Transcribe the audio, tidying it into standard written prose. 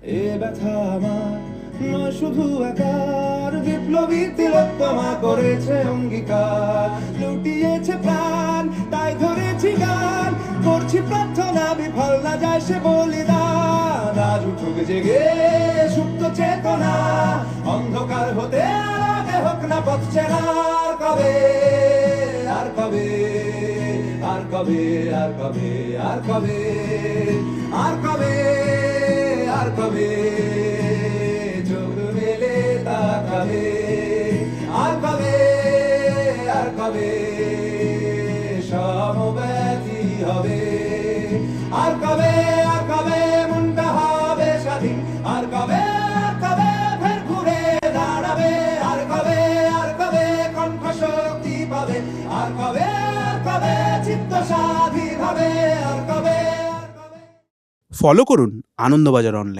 এ ব্যথা আমার নয় শুধু একার, বিপ্লবী তিলোত্তমা করেছে অঙ্গীকার, লুটিয়েছে প্রাণ তাই ধরেছি গান, করছি প্রার্থনা বিফল না যায় সে বলিদান। আজ উঠুক জেগে সুপ্ত চেতনা, অন্ধকার হতে আগে হোক না পথ চেনা। আর কবে, আর কবে, আর কবে, আর কবে, আর কবে, আর কবে, আর কবে চোখ মেলে তাকাবে, আর কবে, আর কবে সমব্যথী হবে, আর কবে, আর কবে মনটা হবে স্বাধীন, আর কবে, আর কবে ফের ঘুরে দাঁড়াবে, আর কবে, আর কবে কণ্ঠ শক্তি পাবে, আর কবে, আর কবে চিত্ত স্বাধীন হবে, আর কবে, আর কবে। ফলো করুন আনন্দবাজার অনলাইন।